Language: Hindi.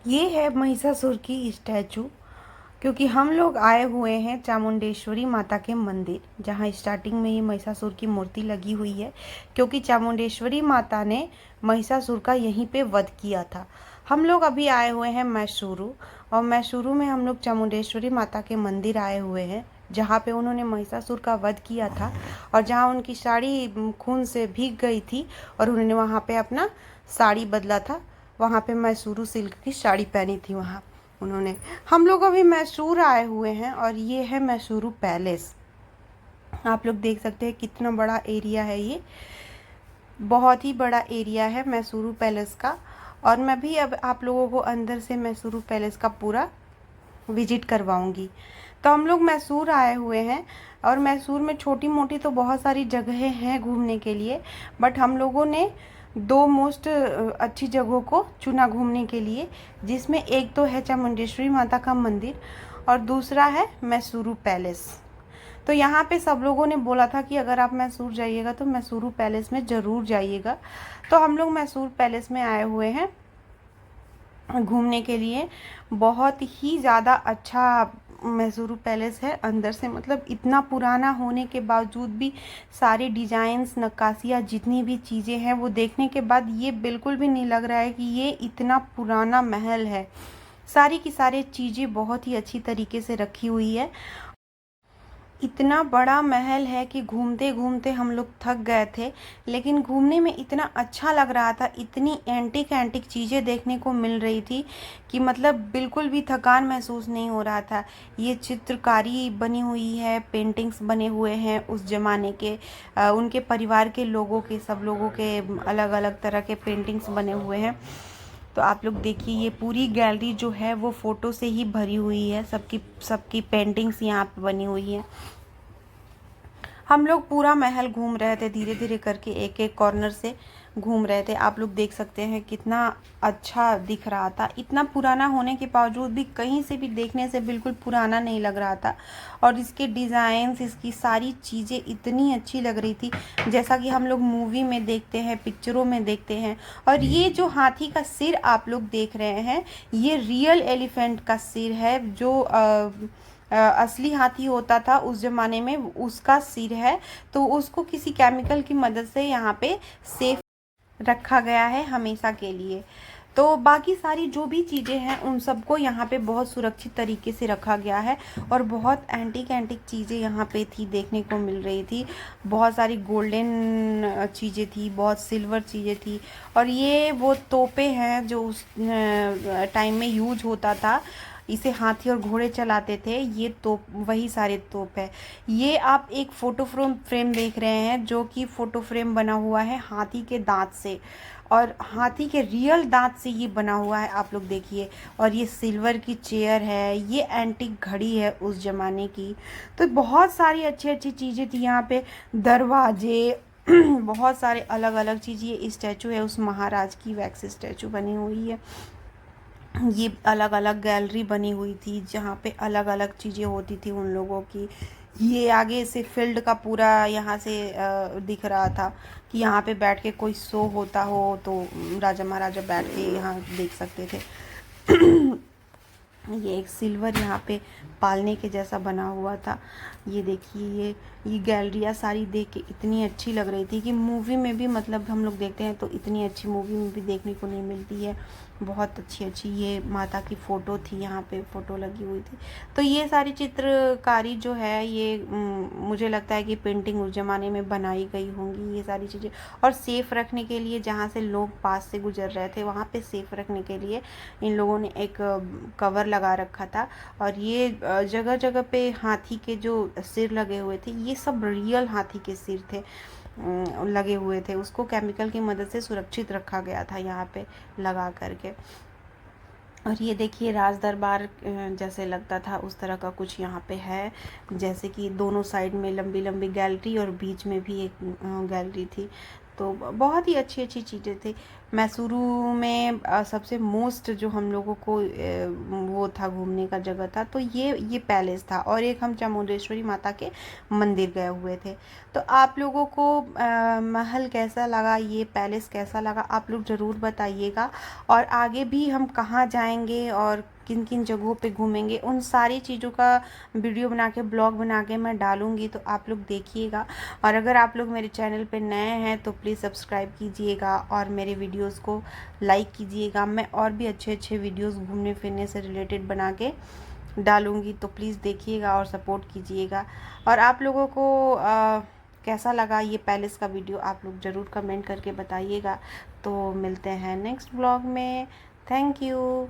ये है महिषासुर की स्टैचू। क्योंकि हम लोग आए हुए हैं चामुंडेश्वरी माता के मंदिर, जहाँ स्टार्टिंग में ही महिषासुर की मूर्ति लगी हुई है, क्योंकि चामुंडेश्वरी माता ने महिषासुर का यहीं पे वध किया था। हम लोग अभी आए हुए हैं मैसूरू, और मैसूरू में हम लोग चामुंडेश्वरी माता के मंदिर आए हुए हैं, जहाँ पे उन्होंने महिषासुर का वध किया था, और जहाँ उनकी साड़ी खून से भीग गई थी और उन्होंने वहाँ पे अपना साड़ी बदला था। वहाँ पे मैसूरू सिल्क की साड़ी पहनी थी वहाँ उन्होंने। हम लोग अभी मैसूर आए हुए हैं, और ये है मैसूरू पैलेस। आप लोग देख सकते हैं कितना बड़ा एरिया है ये, बहुत ही बड़ा एरिया है मैसूरू पैलेस का। और मैं भी अब आप लोगों को अंदर से मैसूरू पैलेस का पूरा विजिट करवाऊंगी। तो हम लोग मैसूर आए हुए हैं, और मैसूर में छोटी मोटी तो बहुत सारी जगहें हैं घूमने के लिए, बट हम लोगों ने दो मोस्ट अच्छी जगहों को चुना घूमने के लिए, जिसमें एक तो है चामुंडेश्वरी माता का मंदिर और दूसरा है मैसूरू पैलेस। तो यहाँ पे सब लोगों ने बोला था कि अगर आप मैसूर जाइएगा तो मैसूरू पैलेस में ज़रूर जाइएगा। तो हम लोग मैसूर पैलेस में आए हुए हैं घूमने के लिए। बहुत ही ज़्यादा अच्छा मैसूरू पैलेस है अंदर से, मतलब इतना पुराना होने के बावजूद भी सारे डिज़ाइंस, नक्काशियाँ, जितनी भी चीज़ें हैं वो देखने के बाद ये बिल्कुल भी नहीं लग रहा है कि ये इतना पुराना महल है। सारी की सारी चीज़ें बहुत ही अच्छी तरीके से रखी हुई है। इतना बड़ा महल है कि घूमते घूमते हम लोग थक गए थे, लेकिन घूमने में इतना अच्छा लग रहा था, इतनी एंटिक एंटिक चीज़ें देखने को मिल रही थी कि मतलब बिल्कुल भी थकान महसूस नहीं हो रहा था। ये चित्रकारी बनी हुई है, पेंटिंग्स बने हुए हैं उस ज़माने के, उनके परिवार के लोगों के, सब लोगों के अलग अलग तरह के पेंटिंग्स बने हुए हैं। तो आप लोग देखिए, ये पूरी गैलरी जो है वो फ़ोटो से ही भरी हुई है, सबकी सबकी पेंटिंग्स यहाँ पे बनी हुई है। हम लोग पूरा महल घूम रहे थे, धीरे धीरे करके एक एक कॉर्नर से घूम रहे थे। आप लोग देख सकते हैं कितना अच्छा दिख रहा था, इतना पुराना होने के बावजूद भी कहीं से भी देखने से बिल्कुल पुराना नहीं लग रहा था। और इसके डिज़ाइंस, इसकी सारी चीज़ें इतनी अच्छी लग रही थी, जैसा कि हम लोग मूवी में देखते हैं, पिक्चरों में देखते हैं। और ये जो हाथी का सिर आप लोग देख रहे हैं, ये रियल एलिफेंट का सिर है, जो असली हाथी होता था उस ज़माने में, उसका सिर है। तो उसको किसी केमिकल की मदद से यहाँ पे सेफ रखा गया है हमेशा के लिए। तो बाकी सारी जो भी चीज़ें हैं उन सबको यहाँ पे बहुत सुरक्षित तरीके से रखा गया है, और बहुत एंटिक एंटिक चीज़ें यहाँ पे थी, देखने को मिल रही थी। बहुत सारी गोल्डन चीज़ें थी, बहुत सिल्वर चीज़ें थी। और ये वो तोपे हैं जो उस टाइम में यूज होता था, इसे हाथी और घोड़े चलाते थे। ये तोप, वही सारे तोप है। ये आप एक फ़ोटो फ्रेम देख रहे हैं, जो कि फ़ोटो फ्रेम बना हुआ है हाथी के दांत से, और हाथी के रियल दांत से ये बना हुआ है, आप लोग देखिए। और ये सिल्वर की चेयर है, ये एंटीक घड़ी है उस ज़माने की। तो बहुत सारी अच्छी अच्छी चीज़ें थी यहाँ पे, दरवाजे बहुत सारे अलग अलग चीज़। ये स्टैचू है उस महाराज की, वैक्स स्टैचू बनी हुई है। ये अलग अलग गैलरी बनी हुई थी, जहाँ पे अलग अलग चीज़ें होती थी उन लोगों की। ये आगे से फील्ड का पूरा यहाँ से दिख रहा था कि यहाँ पे बैठ के कोई शो होता हो तो राजा महाराजा बैठ के यहाँ देख सकते थे। ये एक सिल्वर यहाँ पे पालने के जैसा बना हुआ था। ये देखिए, ये गैलरियाँ सारी देख के इतनी अच्छी लग रही थी कि मूवी में भी, मतलब हम लोग देखते हैं तो इतनी अच्छी मूवी में भी देखने को नहीं मिलती है। बहुत अच्छी अच्छी ये माता की फ़ोटो थी, यहाँ पे फ़ोटो लगी हुई थी। तो ये सारी चित्रकारी जो है, ये मुझे लगता है कि पेंटिंग उस ज़माने में बनाई गई होंगी ये सारी चीज़ें। और सेफ़ रखने के लिए, जहाँ से लोग पास से गुजर रहे थे वहाँ पे सेफ़ रखने के लिए इन लोगों ने एक कवर लगा रखा था। और ये जगह जगह पे हाथी के जो सिर लगे हुए थे, ये सब रियल हाथी के सिर थे, लगे हुए थे। उसको केमिकल की मदद से सुरक्षित रखा गया था यहाँ पे लगा करके। और ये देखिए, राज दरबार जैसे लगता था उस तरह का कुछ यहाँ पे है, जैसे कि दोनों साइड में लंबी लंबी गैलरी और बीच में भी एक गैलरी थी। तो बहुत ही अच्छी अच्छी चीज़ें थी। मैसूरू में सबसे मोस्ट जो हम लोगों को वो था घूमने का जगह था, तो ये पैलेस था, और एक हम चामुंडेश्वरी माता के मंदिर गए हुए थे। तो आप लोगों को महल कैसा लगा, ये पैलेस कैसा लगा, आप लोग ज़रूर बताइएगा। और आगे भी हम कहाँ जाएंगे और किन किन जगहों पे घूमेंगे, उन सारी चीज़ों का वीडियो बना के, ब्लॉग बना के मैं डालूँगी, तो आप लोग देखिएगा। और अगर आप लोग मेरे चैनल पे नए हैं तो प्लीज़ सब्सक्राइब कीजिएगा और मेरे वीडियोस को लाइक कीजिएगा। मैं और भी अच्छे अच्छे वीडियोस घूमने फिरने से रिलेटेड बना के डालूँगी, तो प्लीज़ देखिएगा और सपोर्ट कीजिएगा। और आप लोगों को कैसा लगा ये पैलेस का वीडियो, आप लोग ज़रूर कमेंट करके बताइएगा। तो मिलते हैं नेक्स्ट ब्लॉग में। Thank you.